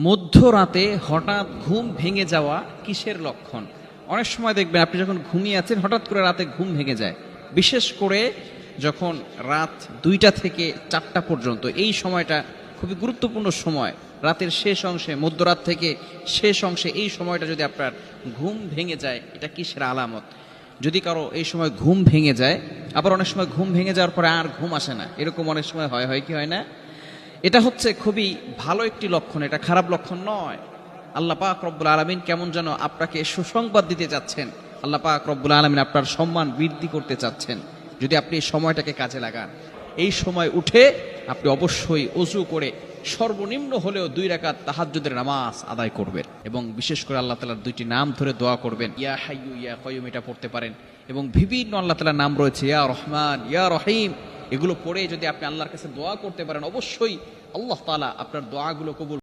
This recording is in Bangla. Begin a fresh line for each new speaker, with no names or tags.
মধ্যরাতে হঠাৎ ঘুম ভেঙে যাওয়া কিসের লক্ষণ? অনেক সময় দেখবেন আপনি যখন ঘুমিয়ে আছেন হঠাৎ করে রাতে ঘুম ভেঙে যায়, বিশেষ করে যখন রাত 2টা থেকে 4টা পর্যন্ত। এই সময়টা খুবই গুরুত্বপূর্ণ সময়, রাতের শেষ অংশে, মধ্যরাত থেকে শেষ অংশে এই সময়টা যদি আপনার ঘুম ভেঙে যায়, এটা কিসের আলামত? যদি কারো এই সময় ঘুম ভেঙে যায়, আবার অনেক সময় ঘুম ভেঙে যাওয়ার পরে আর ঘুম আসে না, এরকম অনেক সময় হয়, হয় কি হয় না? এটা হচ্ছে খুবই ভালো একটি লক্ষণ, এটা খারাপ লক্ষণ নয়। আল্লাহ পাক রব্বুল আলামিন কেমন যেন আপনাকে সুসংবাদ দিতে যাচ্ছেন। আল্লাহ পাক রব্বুল আলামিন আপনার সম্মান বৃদ্ধি করতে চাচ্ছেন যদি আপনি এই সময়টাকে কাজে লাগান। এই সময় উঠে আপনি অবশ্যই ওযু করে সর্বনিম্ন হলেও 2 রাকাত তাহাজ্জুদের নামাজ আদায় করবেন এবং বিশেষ করে আল্লাহ তাআলার 2টি নাম ধরে দোয়া করবেন। ইয়া হাইয়্যু ইয়া কাইয়্যুম এটা পড়তে পারেন এবং বিভিন্ন আল্লাহ তাআলার নাম রয়েছে, ইয়া রহমান, ইয়া রহিম, এগুলো পড়ে যদি আপনি আল্লাহর কাছে দোয়া করতে পারেন, অবশ্যই আল্লাহ তাআলা আপনার দোয়াগুলো কবুল